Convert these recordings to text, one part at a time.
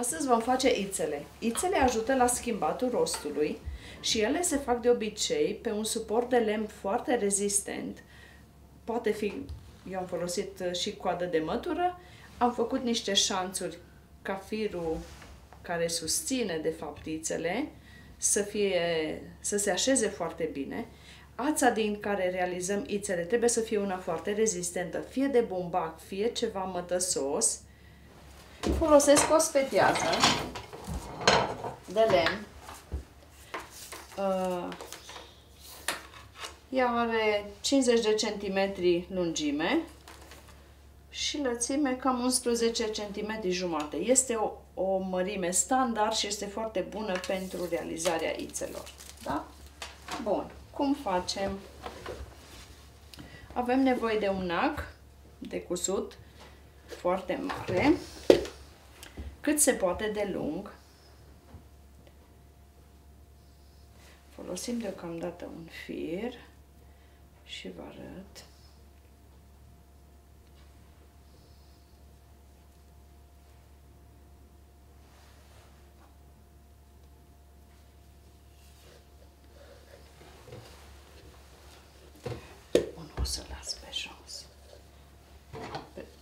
Astăzi vom face ițele. Ițele ajută la schimbatul rostului și ele se fac de obicei pe un suport de lemn foarte rezistent. Poate fi, eu am folosit și coadă de mătură, am făcut niște șanțuri ca firul care susține de fapt ițele să se așeze foarte bine. Ața din care realizăm ițele trebuie să fie una foarte rezistentă, fie de bumbac, fie ceva mătăsos. Folosesc o spetiază de lemn. Ea are 50 de centimetri lungime și lățime cam 11 cm jumate. Este o mărime standard și este foarte bună pentru realizarea ițelor. Da? Bun. Cum facem? Avem nevoie de un ac de cusut foarte mare, cât se poate de lung. Folosim deocamdată un fir și vă arăt. O să las pe jos.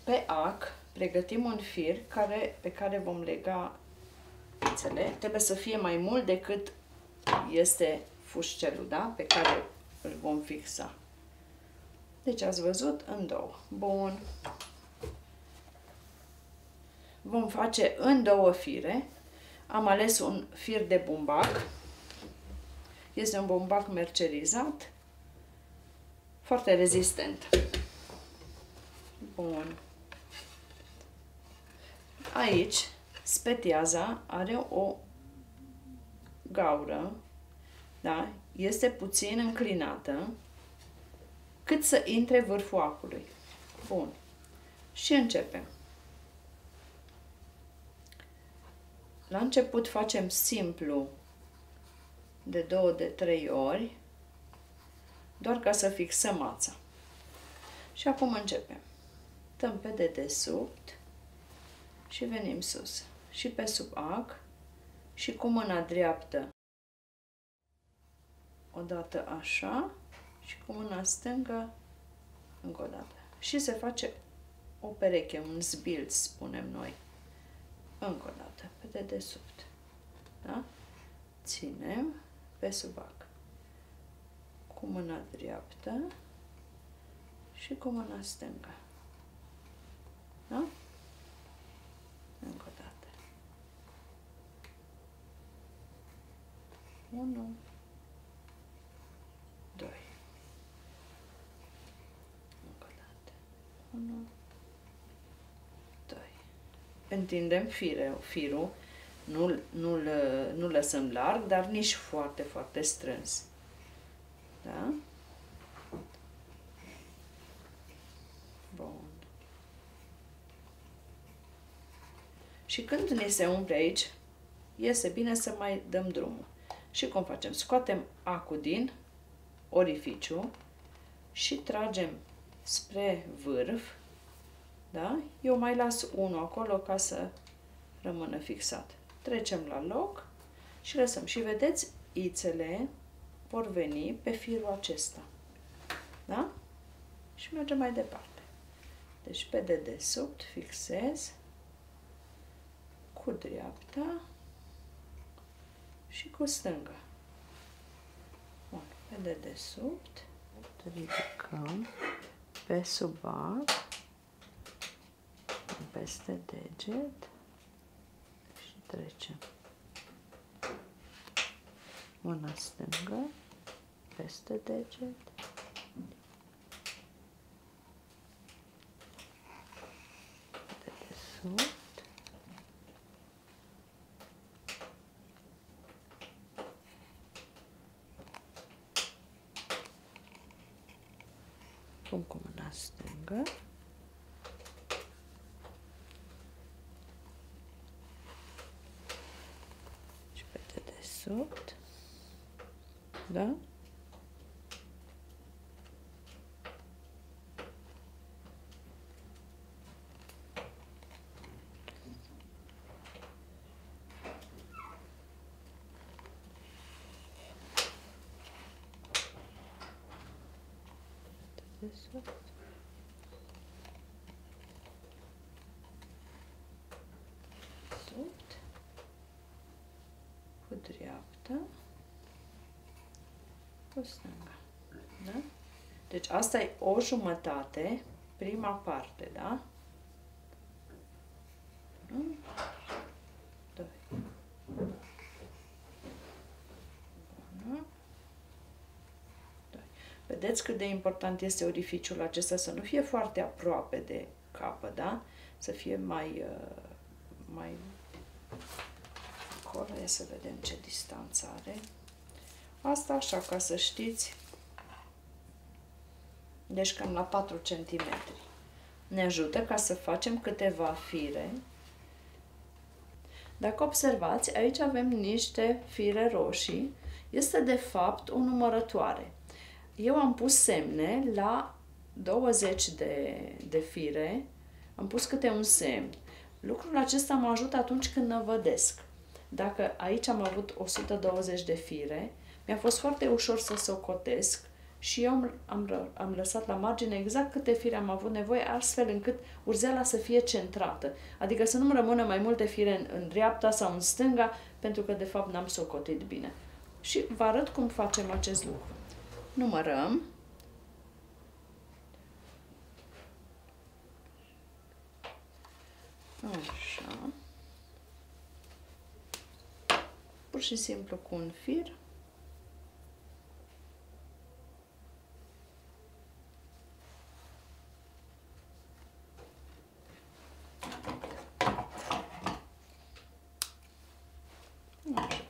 Pe ac pregătim un fir pe care vom lega ițele. Trebuie să fie mai mult decât este fușcelul, da? Pe care îl vom fixa. Deci ați văzut în două. Bun. Vom face în două fire. Am ales un fir de bumbac. Este un bumbac mercerizat. Foarte rezistent. Bun. Aici, spetiaza are o gaură, da? Este puțin înclinată, cât să intre vârful acului. Bun. Și începem. La început facem simplu de 2-3 ori, doar ca să fixăm ața. Și acum începem. Dăm pe dedesubt și venim sus. Și pe sub ac și cu mâna dreaptă odată așa și cu mâna stângă încă o dată. Și se face o pereche, un zbilț, spunem noi. Încă o dată, pe dedesubt. Da? Ținem pe sub ac. Cu mâna dreaptă și cu mâna stângă. Da? Încă o dată. 1, 2. Încă o dată. 1, 2. Întindem firul. Nu lăsăm larg, dar nici foarte, foarte strâns. Da? Bun. Și când ne se umple aici, iese bine să mai dăm drumul. Și cum facem? Scoatem acul din orificiu și tragem spre vârf. Da? Eu mai las unul acolo ca să rămână fixat. Trecem la loc și lăsăm. Și vedeți, ițele vor veni pe firul acesta. Da? Și mergem mai departe. Deci pe dedesubt fixez cu dreapta și cu stânga. Bun. Pe dedesubt ridicăm pe sub ac, peste deget și trecem. Mâna stângă peste deget. Dedesubt. Pun cu mâna stângă. Și pe dedesubt. Da? sus, sud, cu dreapta, cu stânga. Da? Deci asta e o jumătate, prima parte, da? 1, 2. 1, 2. Vedeți cât de important este orificiul acesta, să nu fie foarte aproape de capăt, da? Să fie mai acolo, ia să vedem ce distanță are. Asta așa, ca să știți. Deci cam la 4 cm. Ne ajută ca să facem câteva fire. Dacă observați, aici avem niște fire roșii. Este de fapt o numărătoare. Eu am pus semne la 20 de fire, am pus câte un semn. Lucrul acesta mă ajută atunci când năvădesc. Dacă aici am avut 120 de fire, mi-a fost foarte ușor să socotesc și eu am lăsat la margine exact câte fire am avut nevoie, astfel încât urzeala să fie centrată. Adică să nu-mi rămână mai multe fire în dreapta sau în stânga, pentru că de fapt n-am socotit bine. Și vă arăt cum facem acest lucru. Numărăm. Așa. Pur și simplu cu un fir. Așa.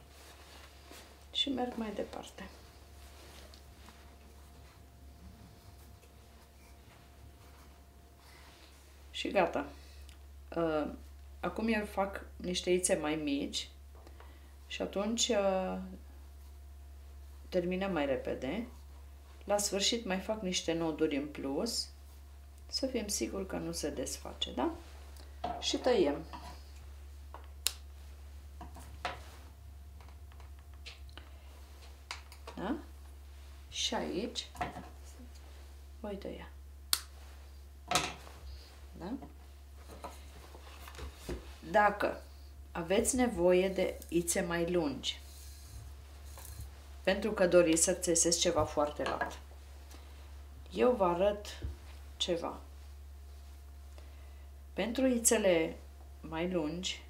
Și merg mai departe. Și gata. Acum eu fac niște ițe mai mici și atunci terminăm mai repede. La sfârșit mai fac niște noduri în plus, să fim siguri că nu se desface, da? Și tăiem. Da? Și aici voi tăia. Da? Dacă aveți nevoie de ițe mai lungi, pentru că doriți să țeseți ceva foarte lat, eu vă arăt ceva. Pentru ițele mai lungi,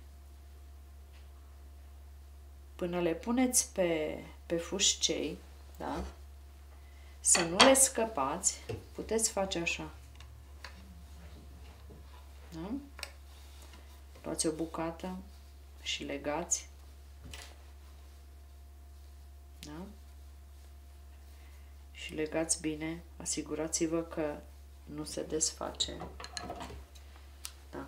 până le puneți pe fuscei, da? Să nu le scăpați, puteți face așa. Da? Luați o bucată și legați. Da? Și legați bine, asigurați-vă că nu se desface. Da.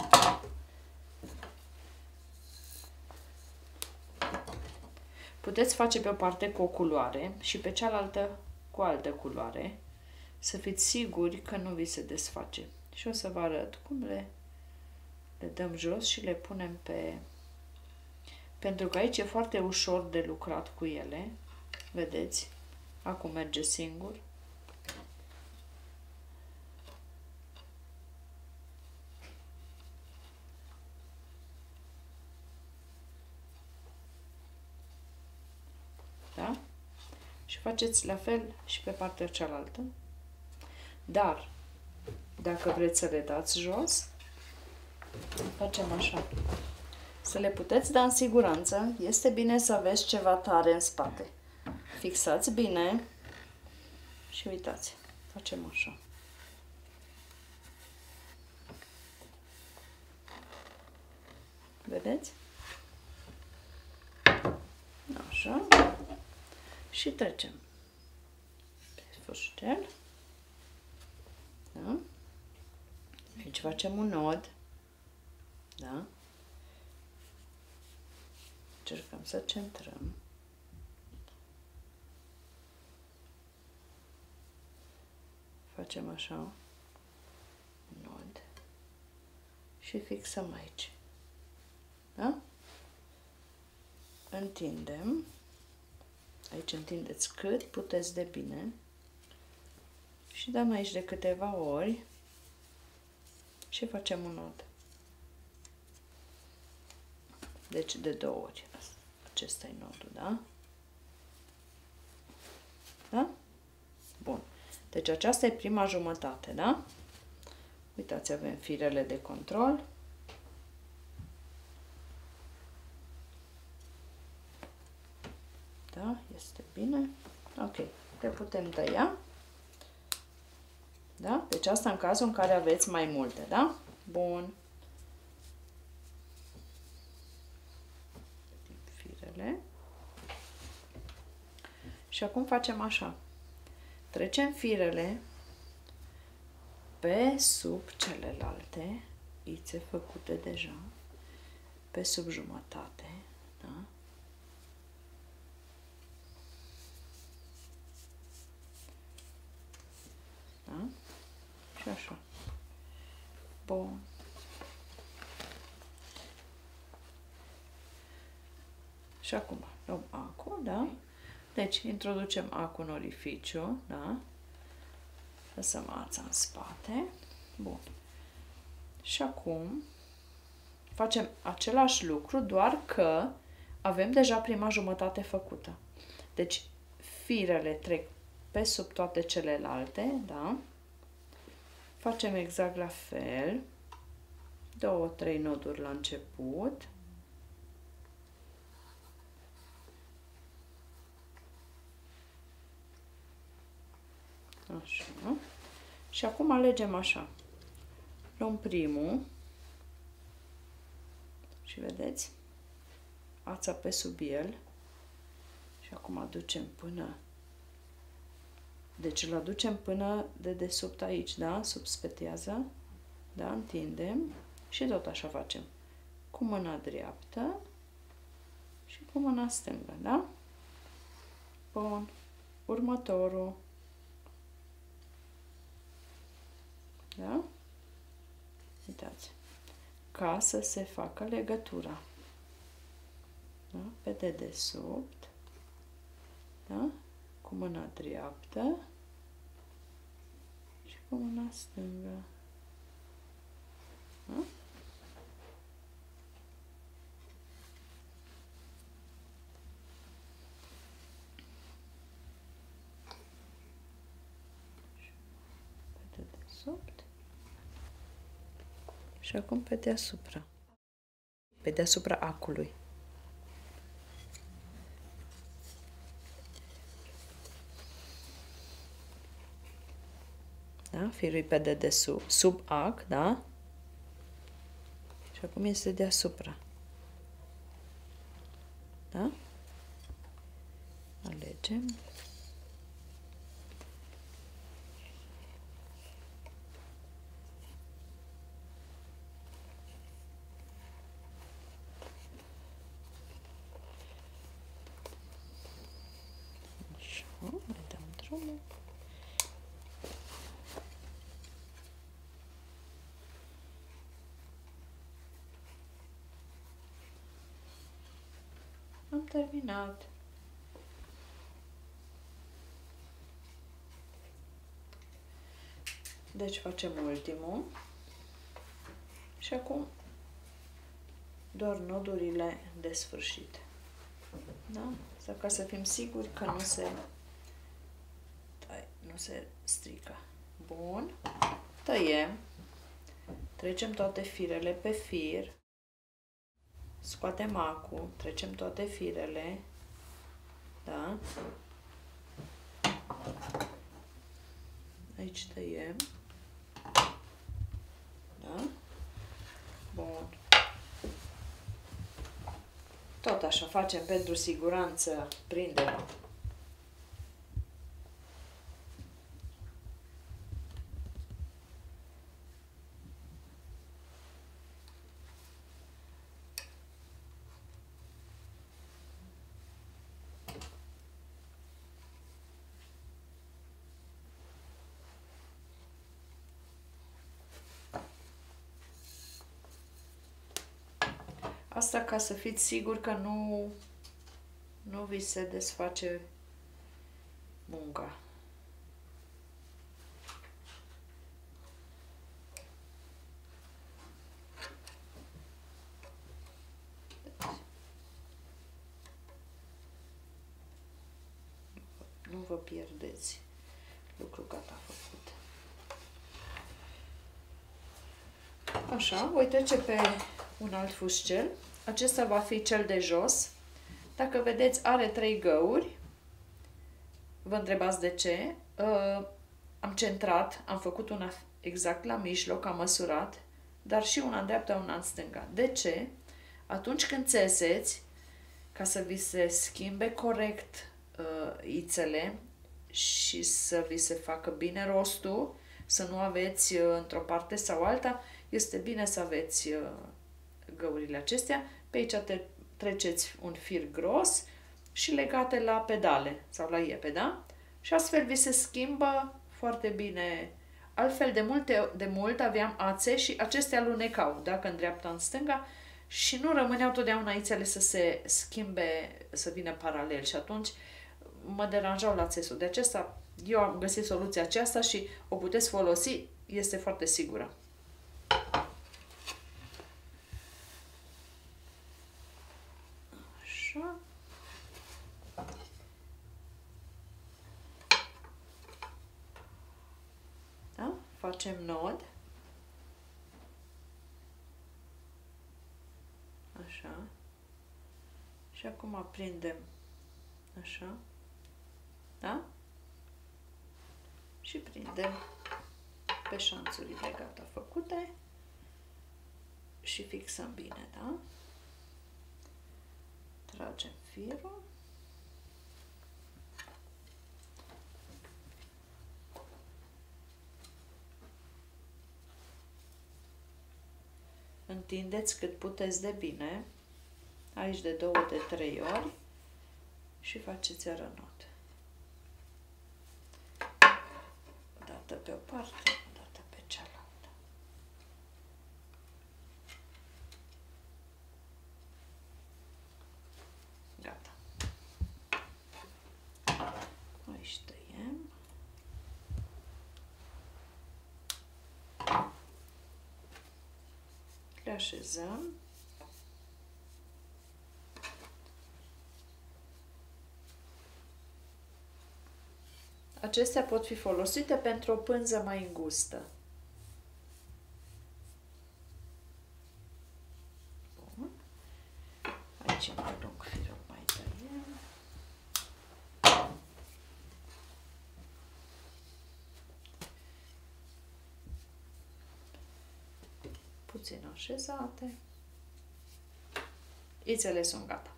Puteți face pe o parte cu o culoare și pe cealaltă cu altă culoare, să fiți siguri că nu vi se desface. Și o să vă arăt cum le dăm jos și le punem pe... Pentru că aici e foarte ușor de lucrat cu ele. Vedeți? Acum merge singur. Da? Și faceți la fel și pe partea cealaltă. Dar, dacă vreți să le dați jos, facem așa. Să le puteți da în siguranță, este bine să aveți ceva tare în spate. Fixați bine și uitați, facem așa. Vedeți? Așa. Și trecem pe fustel. Da? Aici facem un nod. Da? Încercăm să centrăm. Facem așa un nod și fixăm aici. Da? Întindem. Aici întindeți cât puteți de bine Și dăm aici de câteva ori și facem un nod. Deci de 2 ori. Acesta e nodul, da? Da? Bun. Deci aceasta e prima jumătate, da? Uitați, avem firele de control. Da? Este bine. Ok. Le putem tăia. Da? Deci asta în cazul în care aveți mai multe, da? Bun. Firele. Și acum facem așa. Trecem firele pe sub celelalte ițe făcute deja, pe sub jumătate, da? Da? Și așa. Bun. Și acum luăm acul, da? Deci introducem acul în orificiu, da? Lăsăm ața în spate. Bun. Și acum facem același lucru, doar că avem deja prima jumătate făcută. Deci firele trec pe sub toate celelalte, da? Facem exact la fel. 2-3 noduri la început. Așa. Și acum alegem așa. Luăm primul și vedeți? Ața pe sub el. Și acum aducem până... Deci îl aducem până de desubt aici, da? Sub spetiază. Da? Întindem. Și tot așa facem. Cu mâna dreaptă și cu mâna stângă, da? Bun. Următorul. Da? Uitați. Ca să se facă legătura. Da? Pe dedesubt. Da? Cu mâna dreaptă și cu mâna stângă. Da? Pe dedesubt. Și acum pe deasupra. Pe deasupra acului. Da? Firul pe dedesubt, sub ac, da? Și acum este deasupra. Da? Alegem. Așa, mai dăm drumul. Am terminat. Deci facem ultimul. Și acum doar nodurile de sfârșit. Da? Sau ca să fim siguri că nu se strică. Bun. Tăiem. Trecem toate firele pe fir. Scoatem acul, trecem toate firele, da? Aici tăiem, da? Bun. Tot așa facem pentru siguranță, prindem. Asta ca să fiți siguri că nu vi se desface munca. nu vă pierdeți. Lucru gata făcut. Așa, voi trece pe un alt fuscel. Acesta va fi cel de jos. Dacă vedeți, are 3 găuri. Vă întrebați de ce? Am centrat, am făcut una exact la mijloc, am măsurat, dar și una în dreapta, una în stânga. De ce? Atunci când țeseți, ca să vi se schimbe corect ițele și să vi se facă bine rostul, să nu aveți într-o parte sau alta, este bine să aveți găurile acestea. Pe aici treceți un fir gros și legate la pedale sau la iepe, da? Și astfel vi se schimbă foarte bine. Altfel, de mult aveam ațe și acestea alunecau, dacă în dreapta, în stânga, și nu rămâneau totdeauna ițele să se schimbe, să vină paralel și atunci mă deranjau la țesul. De acesta, eu am găsit soluția aceasta și o puteți folosi, este foarte sigură. Așa. Da? Facem nod. Așa. Și acum aprindem așa. Da? Și prindem pe șanțurile gata făcute și fixăm bine, da? Tragem firul. Întindeți cât puteți de bine, aici de 2 de 3 ori și faceți arănot. O dată pe o parte, o dată pe cealaltă. Gata. Aici tăiem. Le așezăm. Acestea pot fi folosite pentru o pânză mai îngustă. Bun. Aici mai lung firul, mai tăiem. Puțin așezate. Ițele sunt gata.